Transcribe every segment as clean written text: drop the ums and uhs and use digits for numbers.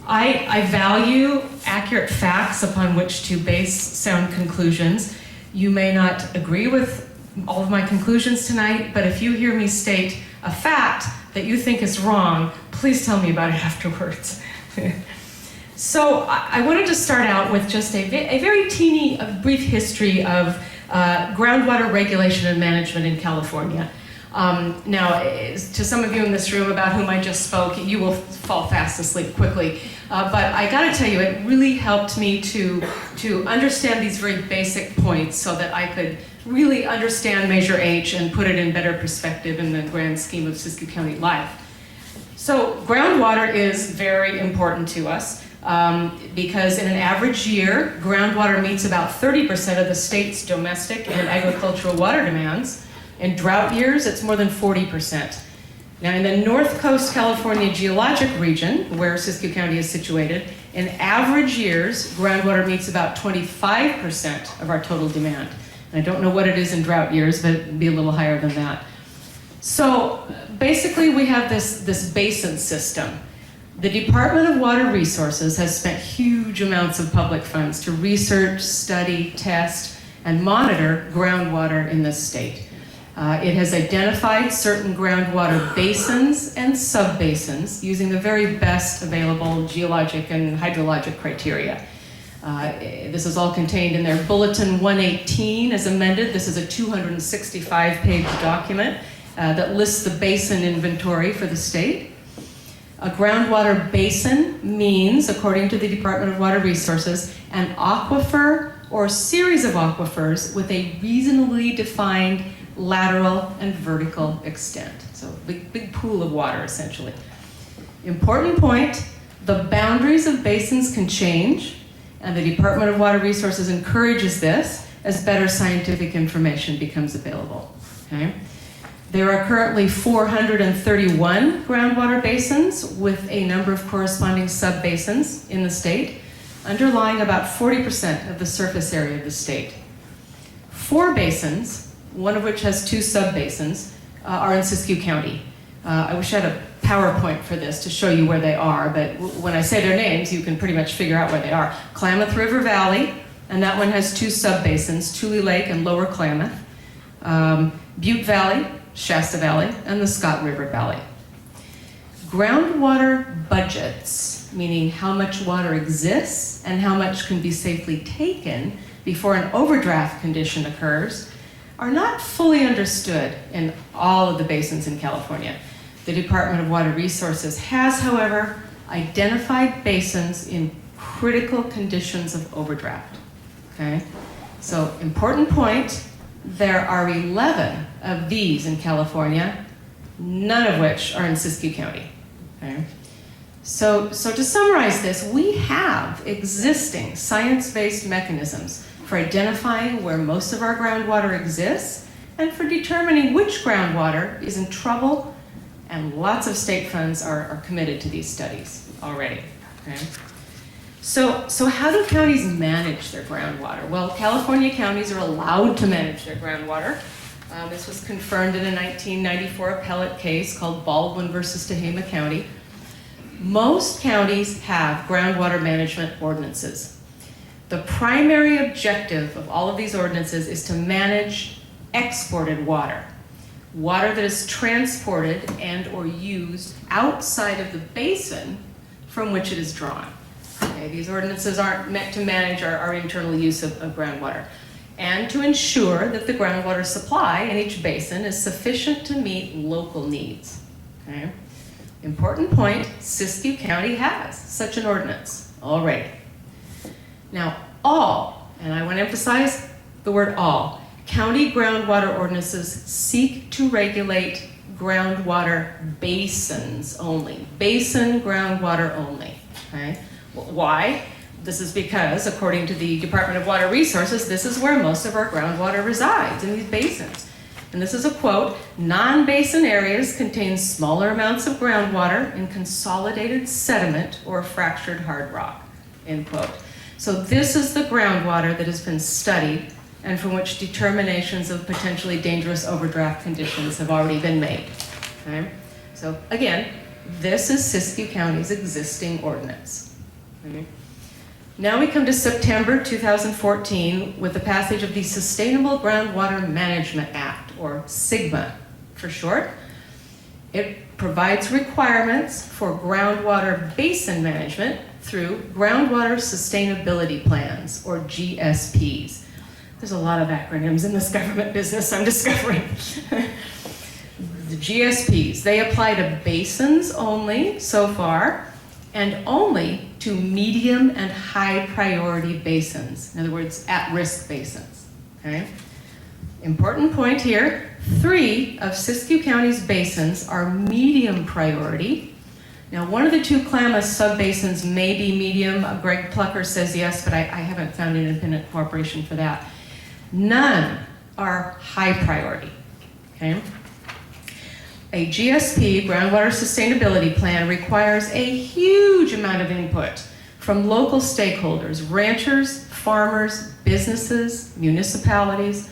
I value accurate facts upon which to base sound conclusions. You may not agree with all of my conclusions tonight, but if you hear me state a fact that you think is wrong, please tell me about it afterwards. So I wanted to start out with just a very teeny, brief history of groundwater regulation and management in California. Now, to some of you in this room about whom I just spoke, you will fall fast asleep quickly. But I gotta tell you, it really helped me to understand these very basic points so that I could really understand Measure H and put it in better perspective in the grand scheme of Siskiyou County life. So groundwater is very important to us because in an average year, groundwater meets about 30% of the state's domestic and agricultural water demands. In drought years, it's more than 40%. Now, in the North Coast California geologic region, where Siskiyou County is situated, in average years, groundwater meets about 25% of our total demand. And I don't know what it is in drought years, but it'd be a little higher than that. So basically, we have this basin system. The Department of Water Resources has spent huge amounts of public funds to research, study, test, and monitor groundwater in this state. It has identified certain groundwater basins and subbasins using the very best available geologic and hydrologic criteria. This is all contained in their Bulletin 118 as amended. This is a 265-page document that lists the basin inventory for the state. A groundwater basin means, according to the Department of Water Resources, an aquifer or series of aquifers with a reasonably defined lateral and vertical extent. So big pool of water, essentially. Important point, the boundaries of basins can change, and the Department of Water Resources encourages this as better scientific information becomes available. Okay? There are currently 431 groundwater basins with a number of corresponding subbasins in the state, underlying about 40% of the surface area of the state. 4 basins, one of which has 2 subbasins, are in Siskiyou County. I wish I had a PowerPoint for this to show you where they are, but when I say their names, you can pretty much figure out where they are. Klamath River Valley, and that one has 2 subbasins, Tule Lake and Lower Klamath. Butte Valley, Shasta Valley, and the Scott River Valley. Groundwater budgets, meaning how much water exists and how much can be safely taken before an overdraft condition occurs, are not fully understood in all of the basins in California. The Department of Water Resources has, however, identified basins in critical conditions of overdraft. Okay? So, important point, there are 11 of these in California, none of which are in Siskiyou County. Okay? So to summarize this, we have existing science-based mechanisms for identifying where most of our groundwater exists and for determining which groundwater is in trouble, and lots of state funds are committed to these studies already. Okay? So how do counties manage their groundwater? Well, California counties are allowed to manage their groundwater. This was confirmed in a 1994 appellate case called Baldwin versus Tehama County. Most counties have groundwater management ordinances. The primary objective of all of these ordinances is to manage exported water, water that is transported and or used outside of the basin from which it is drawn. Okay, these ordinances aren't meant to manage our internal use of groundwater, and to ensure that the groundwater supply in each basin is sufficient to meet local needs. Okay? Important point, Siskiyou County has such an ordinance already. Now, all, and I want to emphasize the word all, county groundwater ordinances seek to regulate groundwater basins only. Basin groundwater only. Okay? Why? This is because, according to the Department of Water Resources, this is where most of our groundwater resides, in these basins. And this is a quote, "Non-basin areas contain smaller amounts of groundwater in consolidated sediment or fractured hard rock," end quote. So this is the groundwater that has been studied and from which determinations of potentially dangerous overdraft conditions have already been made. Okay? So again, this is Siskiyou County's existing ordinance. Okay. Now we come to September 2014 with the passage of the Sustainable Groundwater Management Act, or SGMA for short. It provides requirements for groundwater basin management through groundwater sustainability plans, or GSPs. There's a lot of acronyms in this government business, I'm discovering. The GSPs, they apply to basins only so far, and only to medium and high priority basins. In other words, at-risk basins, okay? Important point here, 3 of Siskiyou County's basins are medium priority. Now, one of the 2 Klamath subbasins may be medium. Greg Plucker says yes, but I haven't found an independent corporation for that. None are high priority, okay? A GSP, Groundwater Sustainability Plan, requires a huge amount of input from local stakeholders, ranchers, farmers, businesses, municipalities.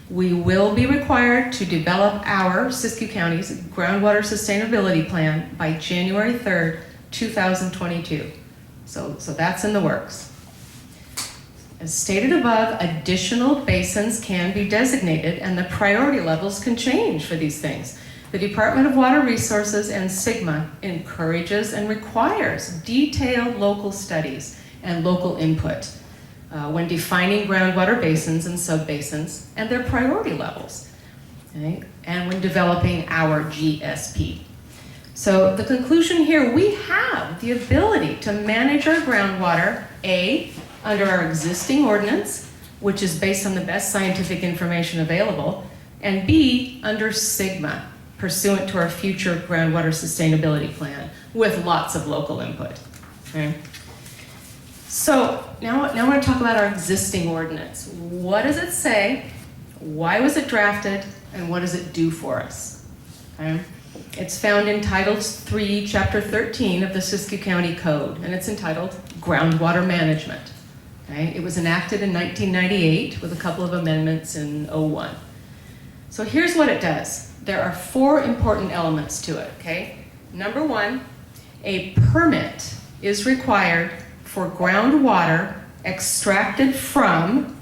We will be required to develop our, Siskiyou County's, Groundwater Sustainability Plan by January 3rd, 2022. So that's in the works. As stated above, additional basins can be designated and the priority levels can change for these things. The Department of Water Resources and SGMA encourages and requires detailed local studies and local input when defining groundwater basins and subbasins and their priority levels, okay? And when developing our GSP. So the conclusion here, we have the ability to manage our groundwater, A, under our existing ordinance, which is based on the best scientific information available, and B, under SGMA, pursuant to our future groundwater sustainability plan, with lots of local input, okay? So now I want to talk about our existing ordinance. What does it say? Why was it drafted? And what does it do for us? Okay? It's found in Title 3, Chapter 13 of the Siskiyou County Code, and it's entitled Groundwater Management. Okay? It was enacted in 1998 with a couple of amendments in '01. So here's what it does. There are 4 important elements to it, okay? Number 1, a permit is required for groundwater extracted from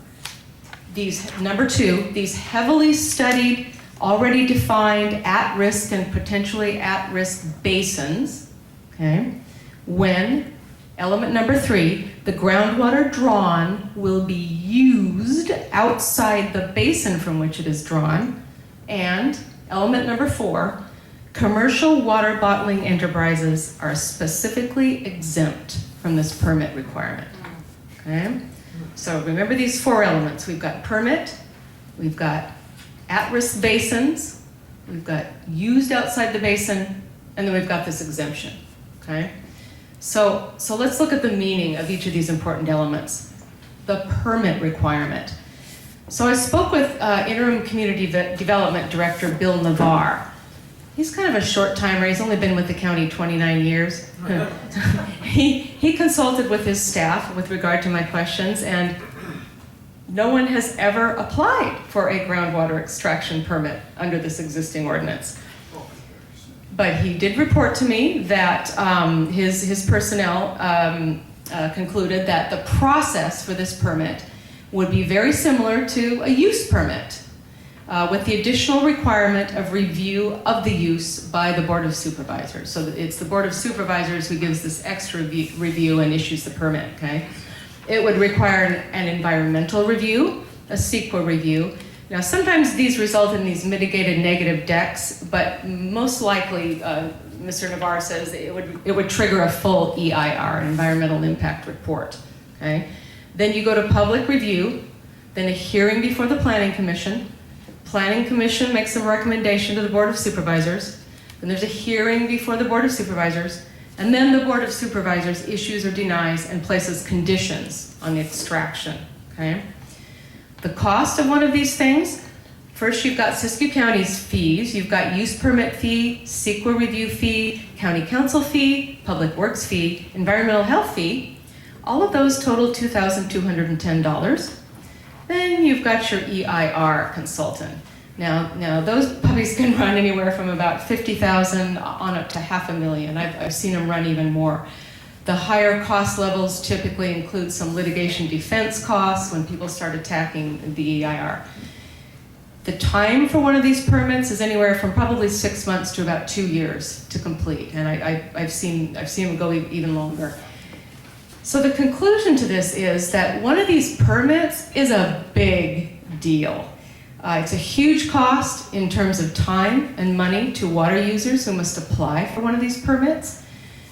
these, number 2, these heavily studied, already defined at-risk and potentially at-risk basins, okay? When, element number 3, the groundwater drawn will be used outside the basin from which it is drawn, and element number 4, commercial water bottling enterprises are specifically exempt from this permit requirement, okay? So remember these 4 elements. We've got permit, we've got at-risk basins, we've got used outside the basin, and then we've got this exemption, okay? So let's look at the meaning of each of these important elements. The permit requirement. So I spoke with Interim Community Development Director Bill Navarre. He's kind of a short timer. He's only been with the county 29 years. He consulted with his staff with regard to my questions, and no one has ever applied for a groundwater extraction permit under this existing ordinance. But he did report to me that his personnel concluded that the process for this permit would be very similar to a use permit, with the additional requirement of review of the use by the Board of Supervisors. So it's the Board of Supervisors who gives this extra review and issues the permit, okay? It would require an environmental review, a CEQA review. Now, sometimes these result in these mitigated negative decks, but most likely, Mr. Navarre says it would trigger a full EIR, an environmental impact report, okay? Then you go to public review, then a hearing before the Planning Commission. Planning Commission makes a recommendation to the Board of Supervisors. Then there's a hearing before the Board of Supervisors, and then the Board of Supervisors issues or denies and places conditions on the extraction, okay? The cost of one of these things, first you've got Siskiyou County's fees. You've got use permit fee, CEQA review fee, county council fee, public works fee, environmental health fee. All of those total $2,210. Then you've got your EIR consultant. Now those puppies can run anywhere from about $50,000 on up to $500,000. I've seen them run even more. The higher cost levels typically include some litigation defense costs when people start attacking the EIR. The time for one of these permits is anywhere from probably 6 months to about 2 years to complete, and I've seen them go even longer. So the conclusion to this is that one of these permits is a big deal. It's a huge cost in terms of time and money to water users who must apply for one of these permits.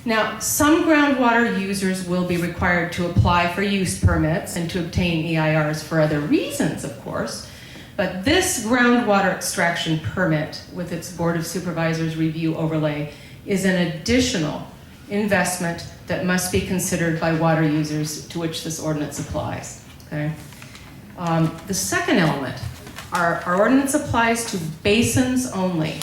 Now, some groundwater users will be required to apply for use permits and to obtain EIRs for other reasons, of course. But this groundwater extraction permit, with its Board of Supervisors review overlay, is an additional investment that must be considered by water users to which this ordinance applies. Okay? The second element, our ordinance applies to basins only.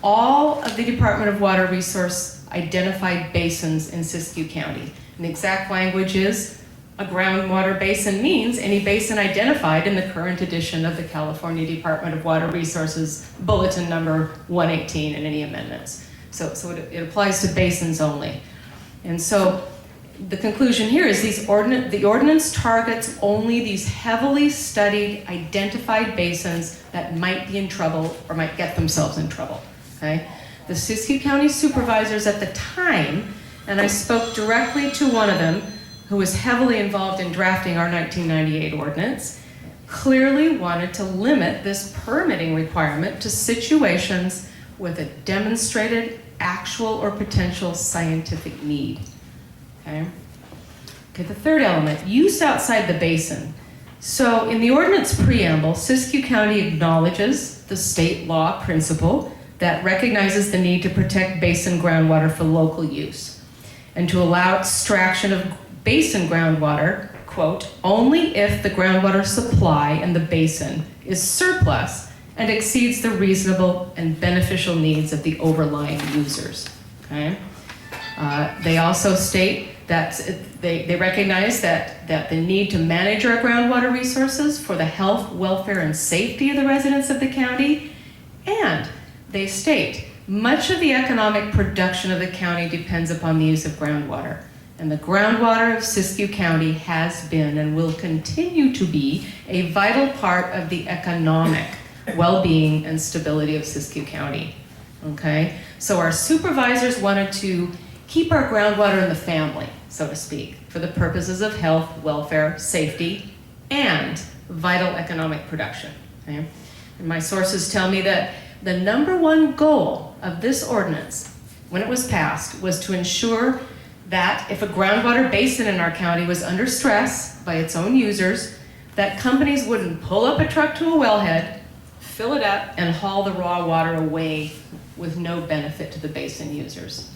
All of the Department of Water Resource identified basins in Siskiyou County. And the exact language is, a groundwater basin means any basin identified in the current edition of the California Department of Water Resources Bulletin number 118 and any amendments. So it applies to basins only. And so the conclusion here is the ordinance targets only these heavily studied, identified basins that might be in trouble or might get themselves in trouble. Okay? The Siskiyou County supervisors at the time, and I spoke directly to one of them, who was heavily involved in drafting our 1998 ordinance, clearly wanted to limit this permitting requirement to situations with a demonstrated actual or potential scientific need. Okay, the third element, use outside the basin. So in the ordinance preamble, Siskiyou County acknowledges the state law principle that recognizes the need to protect basin groundwater for local use and to allow extraction of basin groundwater, quote, only if the groundwater supply in the basin is surplus and exceeds the reasonable and beneficial needs of the overlying users. Okay? They also state that they recognize that the need to manage our groundwater resources for the health, welfare, and safety of the residents of the county, and they state much of the economic production of the county depends upon the use of groundwater. And the groundwater of Siskiyou County has been and will continue to be a vital part of the economic well-being and stability of Siskiyou County. Okay? So our supervisors wanted to keep our groundwater in the family, so to speak, for the purposes of health, welfare, safety, and vital economic production. Okay? And my sources tell me that the #1 goal of this ordinance, when it was passed, was to ensure that if a groundwater basin in our county was under stress by its own users, that companies wouldn't pull up a truck to a wellhead, fill it up, and haul the raw water away with no benefit to the basin users.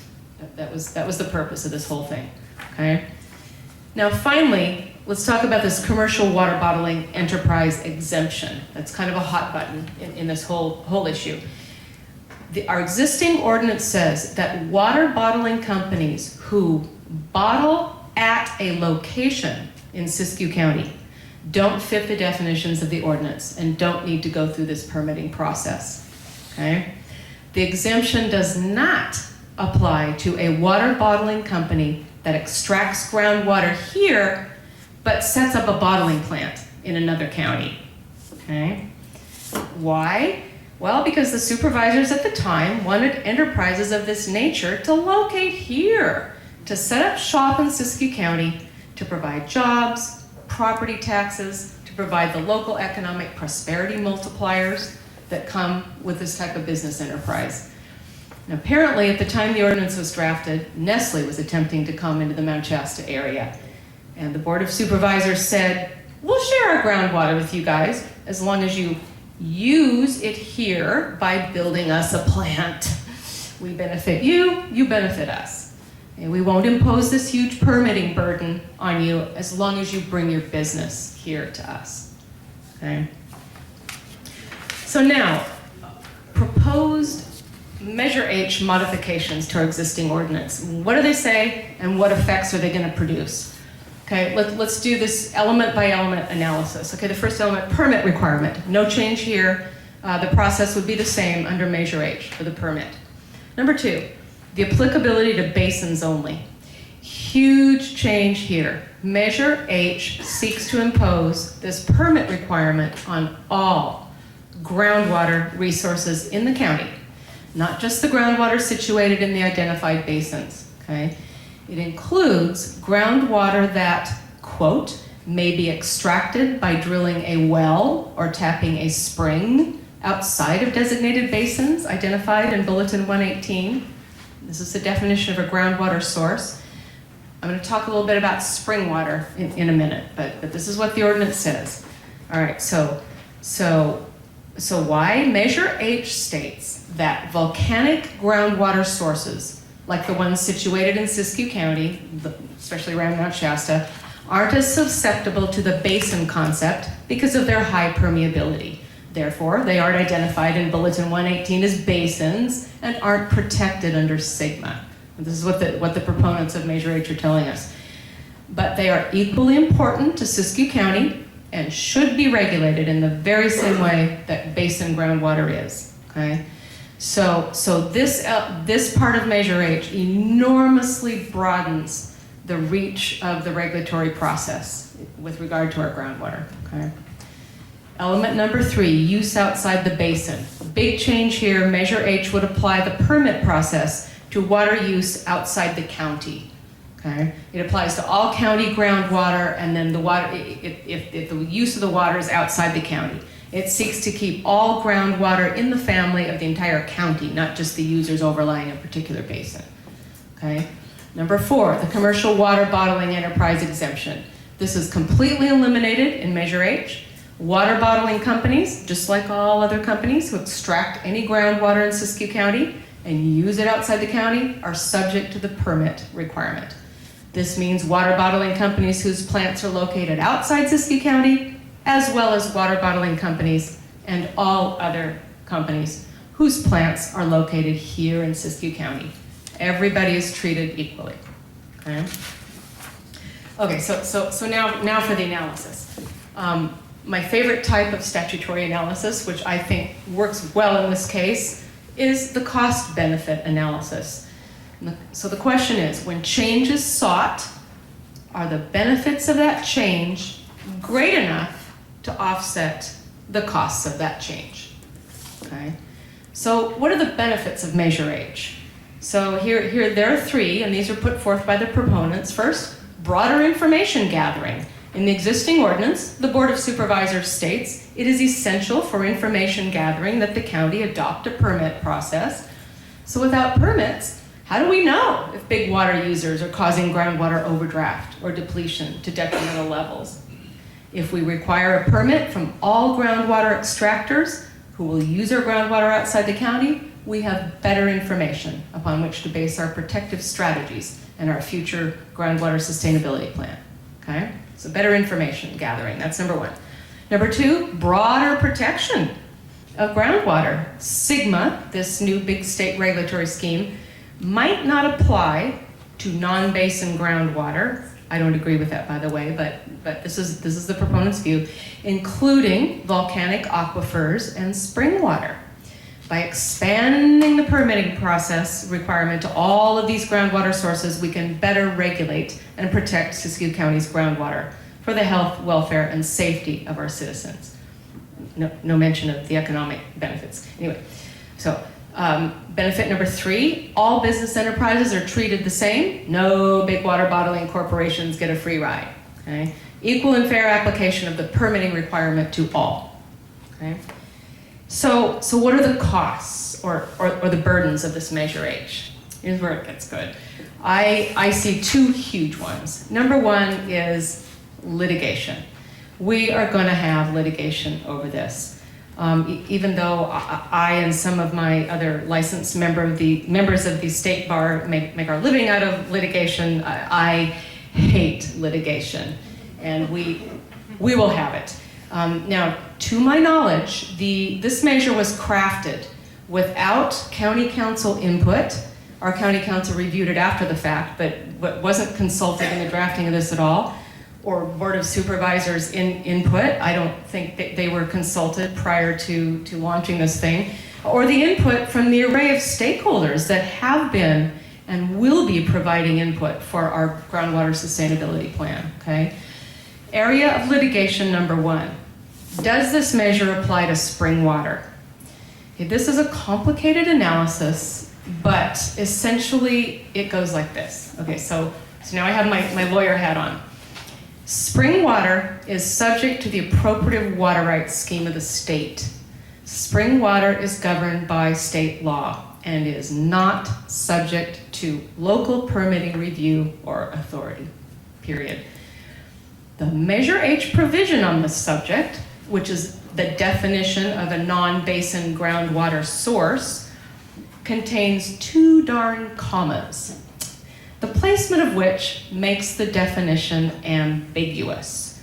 That was the purpose of this whole thing. Okay? Now finally, let's talk about this commercial water bottling enterprise exemption. That's kind of a hot button in this whole issue. Our existing ordinance says that water bottling companies who bottle at a location in Siskiyou County don't fit the definitions of the ordinance and don't need to go through this permitting process. Okay? The exemption does not apply to a water bottling company that extracts groundwater here but sets up a bottling plant in another county. Okay? Why? Well, because the supervisors at the time wanted enterprises of this nature to locate here, to set up shop in Siskiyou County, to provide jobs, property taxes, to provide the local economic prosperity multipliers that come with this type of business enterprise. And apparently, at the time the ordinance was drafted, Nestle was attempting to come into the Mount Shasta area. And the Board of Supervisors said, we'll share our groundwater with you guys as long as you use it here by building us a plant. We benefit you, you benefit us. And we won't impose this huge permitting burden on you as long as you bring your business here to us. Okay? So now, proposed Measure H modifications to our existing ordinance. What do they say and what effects are they going to produce? Okay, let's do this element by element analysis. Okay, the first element, permit requirement. No change here. The process would be the same under Measure H for the permit. Number 2, the applicability to basins only. Huge change here. Measure H seeks to impose this permit requirement on all groundwater resources in the county, not just the groundwater situated in the identified basins, okay? It includes groundwater that, quote, may be extracted by drilling a well or tapping a spring outside of designated basins identified in Bulletin 118. This is the definition of a groundwater source. I'm going to talk a little bit about spring water in a minute, but this is what the ordinance says. All right, so why? Measure H states that volcanic groundwater sources, like the ones situated in Siskiyou County, especially around Mount Shasta, aren't as susceptible to the basin concept because of their high permeability. Therefore, they aren't identified in Bulletin 118 as basins and aren't protected under SGMA. And this is what the proponents of Measure H are telling us. But they are equally important to Siskiyou County and should be regulated in the very same way that basin groundwater is, okay? So this part of Measure H enormously broadens the reach of the regulatory process with regard to our groundwater, okay? Element number 3, use outside the basin. Big change here, Measure H would apply the permit process to water use outside the county, okay? It applies to all county groundwater, and then the water, if the use of the water is outside the county. It seeks to keep all groundwater in the family of the entire county, not just the users overlying a particular basin, okay? Number 4, the commercial water bottling enterprise exemption. This is completely eliminated in Measure H. Water bottling companies, just like all other companies who extract any groundwater in Siskiyou County and use it outside the county, are subject to the permit requirement. This means water bottling companies whose plants are located outside Siskiyou County, as well as water bottling companies and all other companies whose plants are located here in Siskiyou County. Everybody is treated equally, okay? Okay, so now for the analysis. My favorite type of statutory analysis, which I think works well in this case, is the cost-benefit analysis. So the question is, when change is sought, are the benefits of that change great enough to offset the costs of that change? Okay. So what are the benefits of Measure H? So here there are 3, and these are put forth by the proponents. First, broader information gathering. In the existing ordinance, the Board of Supervisors states it is essential for information gathering that the county adopt a permit process. So without permits, how do we know if big water users are causing groundwater overdraft or depletion to detrimental levels? If we require a permit from all groundwater extractors who will use our groundwater outside the county, we have better information upon which to base our protective strategies and our future groundwater sustainability plan, okay? So better information gathering, that's number 1. Number 2, broader protection of groundwater. SGMA, this new big state regulatory scheme, might not apply to non-basin groundwater. I don't agree with that, by the way, but this is the proponent's view, including volcanic aquifers and spring water. By expanding the permitting process requirement to all of these groundwater sources, we can better regulate and protect Siskiyou County's groundwater for the health, welfare, and safety of our citizens. No mention of the economic benefits. Anyway, so benefit number 3, all business enterprises are treated the same. No big water bottling corporations get a free ride, okay? Equal and fair application of the permitting requirement to all, okay? So what are the costs or the burdens of this Measure H? Here's where it gets good. I see 2 huge ones. Number 1 is litigation. We are going to have litigation over this. Even though I and some of my other licensed members of the state bar make our living out of litigation, I hate litigation, and we will have it. Now, to my knowledge, this measure was crafted without county council input. Our county council reviewed it after the fact, but wasn't consulted in the drafting of this at all, or Board of Supervisors input. I don't think that they were consulted prior to launching this thing, or the input from the array of stakeholders that have been and will be providing input for our groundwater sustainability plan, okay? Area of litigation number 1. Does this measure apply to spring water? Okay, this is a complicated analysis, but essentially it goes like this. Okay, so now I have my lawyer hat on. Spring water is subject to the appropriative water rights scheme of the state. Spring water is governed by state law and is not subject to local permitting review or authority, period. The Measure H provision on this subject, which is the definition of a non-basin groundwater source, contains 2 darn commas, the placement of which makes the definition ambiguous.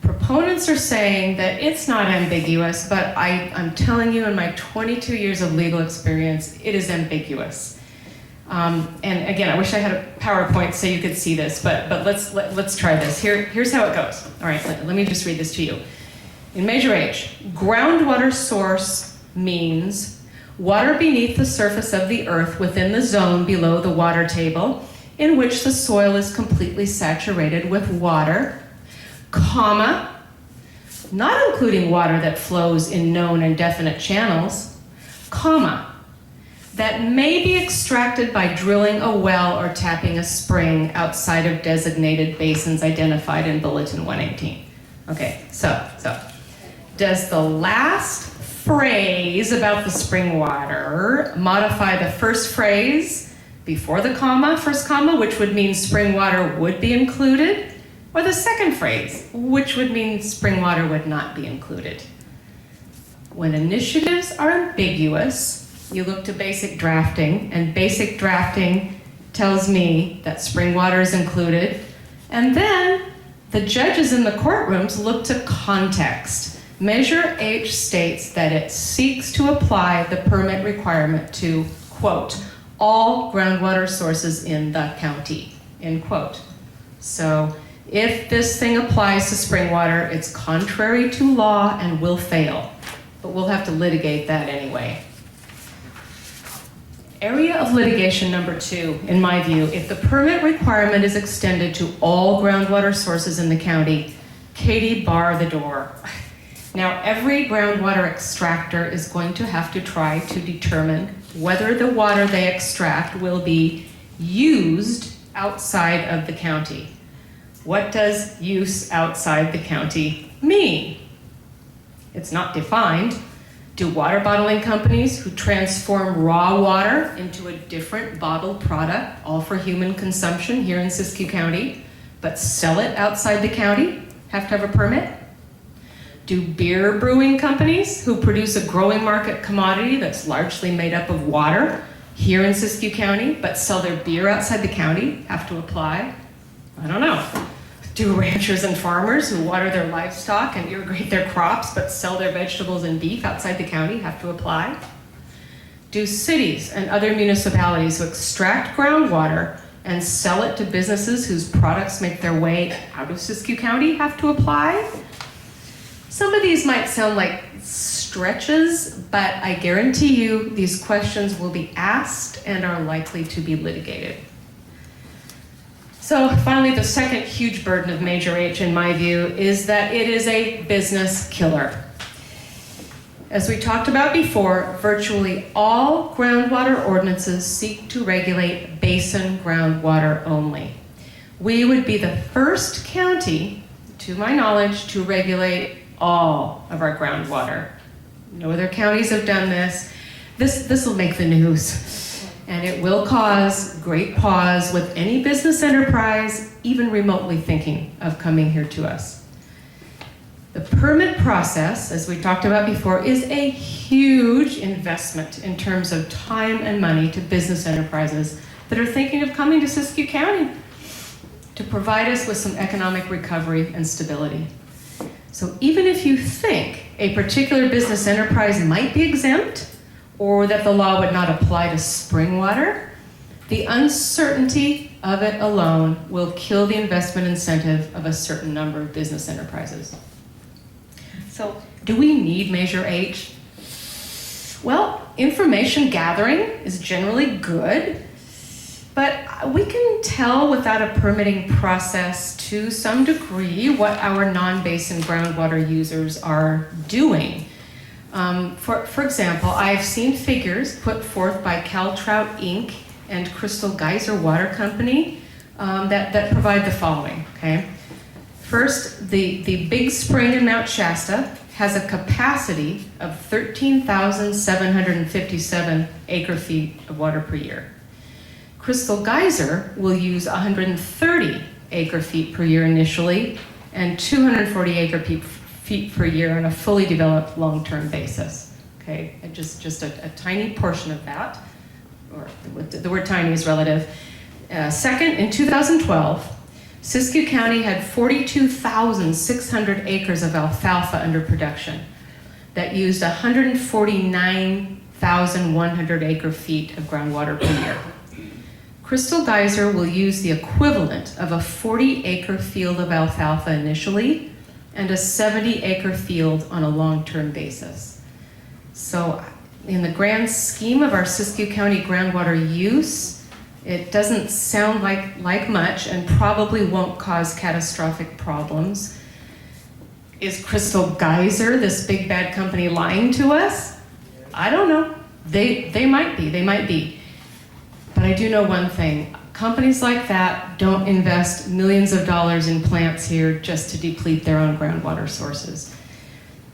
Proponents are saying that it's not ambiguous, but I'm telling you in my 22 years of legal experience, it is ambiguous. And again, I wish I had a PowerPoint so you could see this, but let's try this. Here's how it goes. All right, let me just read this to you. In Measure H, groundwater source means water beneath the surface of the earth within the zone below the water table in which the soil is completely saturated with water, comma, not including water that flows in known and definite channels, comma, that may be extracted by drilling a well or tapping a spring outside of designated basins identified in Bulletin 118. Okay, so does the last phrase about the spring water modify the first phrase before the comma, first comma, which would mean spring water would be included, or the second phrase, which would mean spring water would not be included? When initiatives are ambiguous, you look to basic drafting, and basic drafting tells me that spring water is included, and then the judges in the courtrooms look to context. Measure H states that it seeks to apply the permit requirement to, quote, all groundwater sources in the county, end quote. So if this thing applies to spring water, it's contrary to law and will fail, but we'll have to litigate that anyway. Area of litigation number 2, in my view, if the permit requirement is extended to all groundwater sources in the county, Katie, bar the door. Now, every groundwater extractor is going to have to try to determine whether the water they extract will be used outside of the county. What does use outside the county mean? It's not defined. Do water bottling companies who transform raw water into a different bottled product, all for human consumption here in Siskiyou County, but sell it outside the county, have to have a permit? Do beer brewing companies who produce a growing market commodity that's largely made up of water here in Siskiyou County, but sell their beer outside the county, have to apply? I don't know. Do ranchers and farmers who water their livestock and irrigate their crops but sell their vegetables and beef outside the county have to apply? Do cities and other municipalities who extract groundwater and sell it to businesses whose products make their way out of Siskiyou County have to apply? Some of these might sound like stretches, but I guarantee you these questions will be asked and are likely to be litigated. So finally, the second huge burden of Measure H, in my view, is that it is a business killer. As we talked about before, virtually all groundwater ordinances seek to regulate basin groundwater only. We would be the first county, to my knowledge, to regulate all of our groundwater. No other counties have done this. This will make the news. And it will cause great pause with any business enterprise, even remotely thinking of coming here to us. The permit process, as we talked about before, is a huge investment in terms of time and money to business enterprises that are thinking of coming to Siskiyou County to provide us with some economic recovery and stability. So even if you think a particular business enterprise might be exempt, or that the law would not apply to spring water, the uncertainty of it alone will kill the investment incentive of a certain number of business enterprises. So do we need Measure H? Well, information gathering is generally good. But we can tell without a permitting process to some degree what our non-basin groundwater users are doing. For example, I've seen figures put forth by CalTrout Inc. and Crystal Geyser Water Company that provide the following, okay? First, the big spring in Mount Shasta has a capacity of 13,757 acre-feet of water per year. Crystal Geyser will use 130 acre-feet per year initially and 240 acre-feet per year on a fully developed long-term basis. Okay, and just a tiny portion of that, or the word tiny is relative. Second, in 2012, Siskiyou County had 42,600 acres of alfalfa under production that used 149,100 acre-feet of groundwater per year. Crystal Geyser will use the equivalent of a 40-acre field of alfalfa initially and a 70-acre field on a long-term basis. So in the grand scheme of our Siskiyou County groundwater use, it doesn't sound like much and probably won't cause catastrophic problems. Is Crystal Geyser, this big bad company, lying to us? I don't know. They might be. But I do know one thing. Companies like that don't invest millions of dollars in plants here just to deplete their own groundwater sources.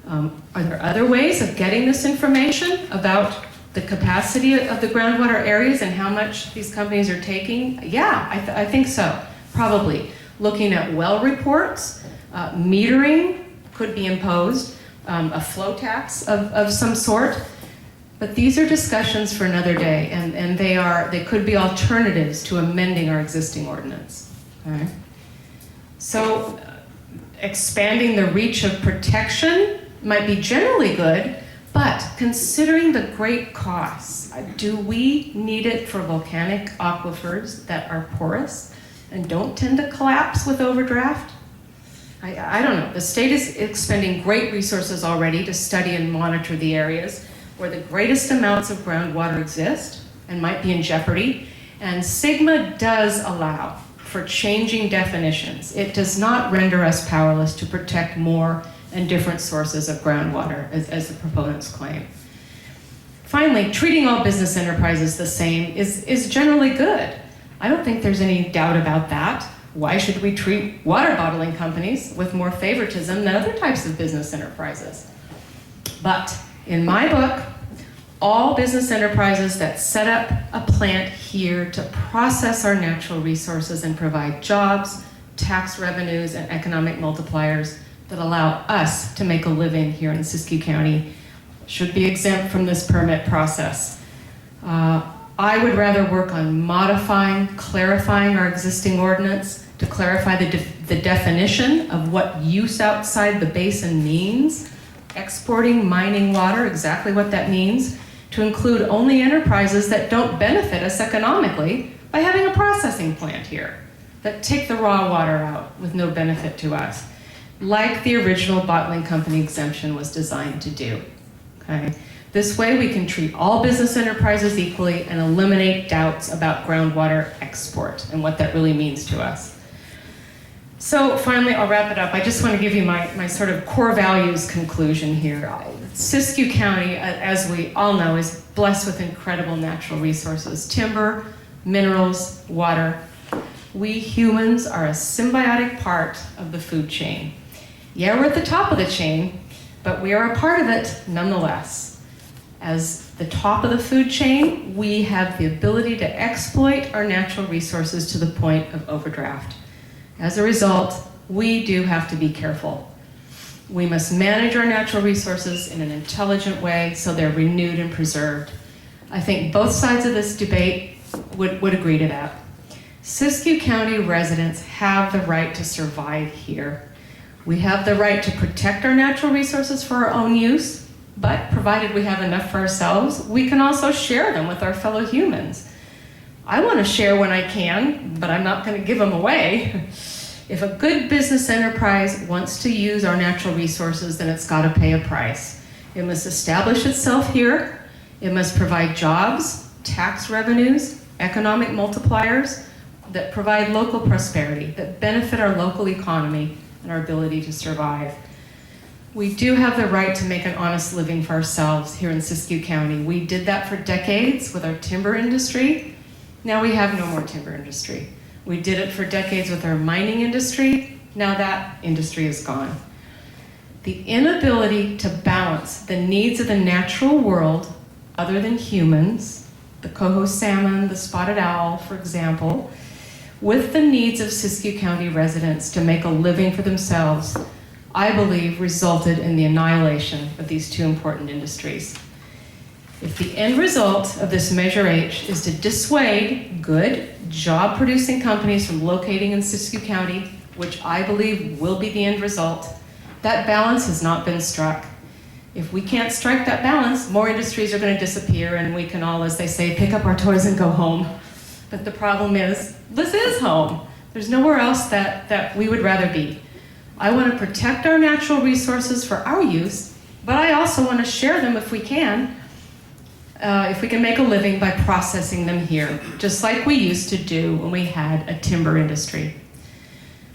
Are there other ways of getting this information about the capacity of the groundwater areas and how much these companies are taking? Yeah, I think so, probably. Looking at well reports, metering could be imposed, a flow tax of some sort. But these are discussions for another day, and they could be alternatives to amending our existing ordinance. All right? So expanding the reach of protection might be generally good, but considering the great costs, do we need it for volcanic aquifers that are porous and don't tend to collapse with overdraft? I don't know. The state is expending great resources already to study and monitor the areas where the greatest amounts of groundwater exist and might be in jeopardy. And SGMA does allow for changing definitions. It does not render us powerless to protect more and different sources of groundwater, as the proponents claim. Finally, treating all business enterprises the same is generally good. I don't think there's any doubt about that. Why should we treat water bottling companies with more favoritism than other types of business enterprises? But in my book, all business enterprises that set up a plant here to process our natural resources and provide jobs, tax revenues, and economic multipliers that allow us to make a living here in Siskiyou County should be exempt from this permit process. I would rather work on modifying, clarifying our existing ordinance to clarify the definition of what use outside the basin means, exporting mining water, exactly what that means, to include only enterprises that don't benefit us economically by having a processing plant here, that take the raw water out with no benefit to us, like the original bottling company exemption was designed to do, okay? This way we can treat all business enterprises equally and eliminate doubts about groundwater export and what that really means to us. So finally, I'll wrap it up. I just want to give you my sort of core values conclusion here. Siskiyou County, as we all know, is blessed with incredible natural resources: timber, minerals, water. We humans are a symbiotic part of the food chain. Yeah, we're at the top of the chain, but we are a part of it nonetheless. As the top of the food chain, we have the ability to exploit our natural resources to the point of overdraft. As a result, we do have to be careful. We must manage our natural resources in an intelligent way so they're renewed and preserved. I think both sides of this debate would agree to that. Siskiyou County residents have the right to survive here. We have the right to protect our natural resources for our own use, but provided we have enough for ourselves, we can also share them with our fellow humans. I want to share when I can, but I'm not going to give them away. If a good business enterprise wants to use our natural resources, then it's got to pay a price. It must establish itself here. It must provide jobs, tax revenues, economic multipliers that provide local prosperity, that benefit our local economy and our ability to survive. We do have the right to make an honest living for ourselves here in Siskiyou County. We did that for decades with our timber industry. Now we have no more timber industry. We did it for decades with our mining industry. Now that industry is gone. The inability to balance the needs of the natural world, other than humans, the coho salmon, the spotted owl, for example, with the needs of Siskiyou County residents to make a living for themselves, I believe resulted in the annihilation of these two important industries. If the end result of this Measure H is to dissuade good, job-producing companies from locating in Siskiyou County, which I believe will be the end result, that balance has not been struck. If we can't strike that balance, more industries are going to disappear and we can all, as they say, pick up our toys and go home. But the problem is, this is home. There's nowhere else that we would rather be. I want to protect our natural resources for our use, but I also want to share them if we can make a living by processing them here, just like we used to do when we had a timber industry.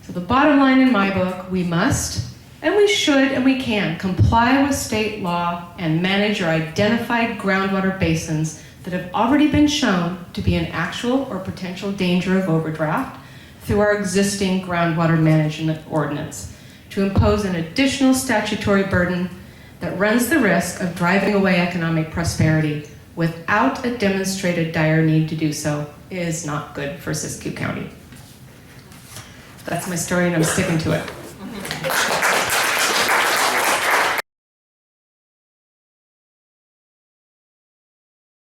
So the bottom line in my book, we must, and we should, and we can comply with state law and manage our identified groundwater basins that have already been shown to be in actual or potential danger of overdraft through our existing groundwater management ordinance, to impose an additional statutory burden that runs the risk of driving away economic prosperity without a demonstrated dire need to do so is not good for Siskiyou County. That's my story and I'm sticking to it.